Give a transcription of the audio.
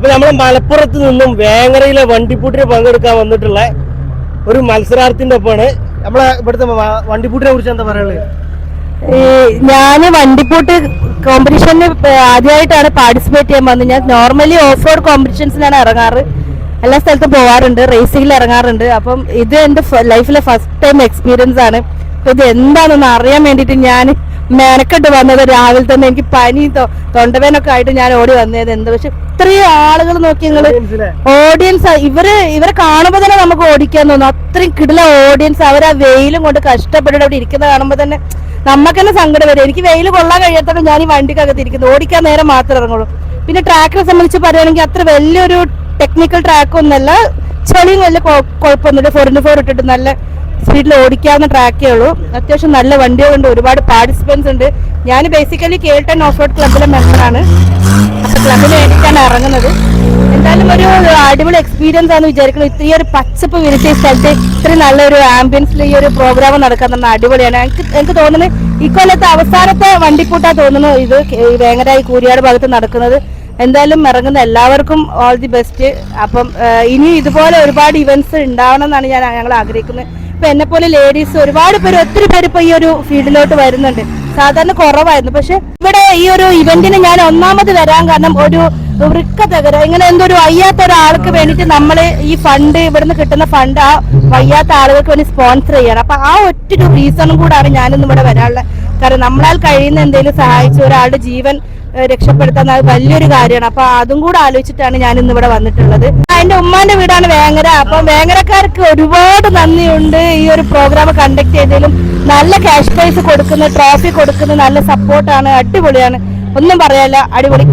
അപ്പൊ നമ്മളെ മലപ്പുറത്ത് നിന്നും വേങ്ങരയിലെ വണ്ടിപ്പൂട്ടിന് പങ്കെടുക്കാൻ വന്നിട്ടുള്ള ഒരു മത്സരാർത്ഥിന്റെ ഒപ്പമാണ്. നമ്മളെ ഇവിടുത്തെ വണ്ടിപ്പൂട്ടിനെ കുറിച്ച് എന്താ പറയുള്ളത്? ഞാന് വണ്ടിപ്പൂട്ട് കോമ്പറ്റീഷന് ആദ്യമായിട്ടാണ് പാർട്ടിസിപ്പേറ്റ് ചെയ്യാൻ വന്നത്. ഞാൻ നോർമലി ഓഫ് റോഡ് കോമ്പറ്റീഷൻസിലാണ് ഇറങ്ങാറ്, എല്ലാ സ്ഥലത്തും പോകാറുണ്ട്, റേസിംഗിൽ ഇറങ്ങാറുണ്ട്. അപ്പം ഇത് എന്റെ ലൈഫിലെ ഫസ്റ്റ് ടൈം എക്സ്പീരിയൻസ് ആണ്. ഇത് എന്താണെന്ന് അറിയാൻ വേണ്ടിയിട്ട് ഞാൻ മെനക്കെട്ട് വന്നത്. രാവിലെ തന്നെ എനിക്ക് പനി തൊണ്ടവേനൊക്കെ ആയിട്ട് ഞാൻ ഓടി വന്നത്. എന്താ പക്ഷെ ഇത്രയും ആളുകൾ നോക്കി നിങ്ങള്, ഓഡിയൻസ് ഇവരെ കാണുമ്പോൾ തന്നെ നമുക്ക് ഓടിക്കാൻ തോന്നും. അത്രയും കിടില ഓഡിയൻസ്. അവർ ആ വെയിലും കൊണ്ട് കഷ്ടപ്പെട്ടിട്ട് അവിടെ ഇരിക്കുന്നത് കാണുമ്പോൾ തന്നെ നമുക്ക് തന്നെ സങ്കടം വരും. എനിക്ക് വെയിൽ കൊള്ളാൻ കഴിയാത്തപ്പോൾ ഞാൻ ഈ വണ്ടിക്കകത്ത് ഇരിക്കുന്നത്, ഓടിക്കാൻ നേരം മാത്രമേ ഇറങ്ങുള്ളൂ. പിന്നെ ട്രാക്കിനെ സംബന്ധിച്ച് പറയുകയാണെങ്കിൽ അത്ര വലിയൊരു ടെക്നിക്കൽ ട്രാക്ക് ഒന്നല്ല, ചെളിയും വലിയ കുഴപ്പമൊന്നുമില്ല. 4x4 ഇട്ടിട്ട് നല്ല സ്പീഡിൽ ഓടിക്കാവുന്ന ട്രാക്കേ ഉള്ളൂ. അത്യാവശ്യം നല്ല വണ്ടികളുണ്ട്, ഒരുപാട് പാർട്ടിസിപ്പൻസ് ഉണ്ട്. ഞാൻ ബേസിക്കലി K10 ഓഫ് റോഡ് ക്ലബിലെ മെമ്പറാണ്. അപ്പൊ ക്ലബിന് വേണ്ടിയിട്ടാണ് ഇറങ്ങുന്നത്. എന്തായാലും ഒരു അടിപൊളി എക്സ്പീരിയൻസ് ആണെന്ന് വിചാരിക്കുന്നത്. ഈ ഒരു പച്ചപ്പ് വിരിച്ച സ്ഥലത്ത് ഇത്രയും നല്ലൊരു ആംബിയൻസിൽ ഈ ഒരു പ്രോഗ്രാം നടക്കാൻ തന്നെ അടിപൊളിയാണ്. എനിക്ക് തോന്നുന്നത് ഇക്കൊല്ലത്തെ അവസാനത്തെ വണ്ടിക്കൂട്ടാ തോന്നുന്നു ഇത് വേങ്ങര കൂരിയാട് ഭാഗത്ത് നടക്കുന്നത്. എന്തായാലും ഇറങ്ങുന്ന എല്ലാവർക്കും ഓൾ ദി ബെസ്റ്റ്. അപ്പം ഇനി ഇതുപോലെ ഒരുപാട് ഇവന്റ്സ് ഉണ്ടാവണം എന്നാണ് ഞങ്ങൾ ആഗ്രഹിക്കുന്നത്. ഇപ്പൊ എന്നെ പോലെ ലേഡീസ് ഒരുപാട് പേര്, ഒത്തിരി പേര് ഇപ്പൊ ഈ ഒരു ഫീൽഡിലോട്ട് വരുന്നുണ്ട്. സാധാരണ കുറവായിരുന്നു. പക്ഷെ ഇവിടെ ഈ ഒരു ഇവന്റിന് ഞാൻ ഒന്നാമത് വരാൻ കാരണം ഒരു വൃക്കതകര ഇങ്ങനെ എന്തോ ഒരു വയ്യാത്ത ഒരാൾക്ക് വേണ്ടിയിട്ട് നമ്മൾ ഈ ഫണ്ട്, ഇവിടുന്ന് കിട്ടുന്ന ഫണ്ട് ആ വയ്യാത്ത ആളുകൾക്ക് വേണ്ടി സ്പോൺസർ ചെയ്യണം. അപ്പൊ ആ ഒറ്റൊരു റീസണും കൂടാണ് ഞാനിന്ന് ഇവിടെ വരാനുള്ളത്. കാരണം നമ്മളാൽ കഴിയുന്ന എന്തെങ്കിലും സഹായിച്ച് ഒരാളുടെ ജീവൻ രക്ഷപ്പെടുത്താൻ വലിയൊരു കാര്യമാണ്. അപ്പൊ അതും കൂടെ ആലോചിച്ചിട്ടാണ് ഞാൻ ഇന്ന് ഇവിടെ വന്നിട്ടുള്ളത്. എന്റെ ഉമ്മാന്റെ വീടാണ് വേങ്ങര. അപ്പൊ വേങ്ങരക്കാർക്ക് ഒരുപാട് നന്ദിയുണ്ട് ഈ ഒരു പ്രോഗ്രാം കണ്ടക്ട് ചെയ്തതിലും. നല്ല ക്യാഷ് പ്രൈസ് കൊടുക്കുന്ന, ട്രോഫി കൊടുക്കുന്ന നല്ല സപ്പോർട്ടാണ്, അടിപൊളിയാണ്, ഒന്നും പറയാനില്ല, അടിപൊളി.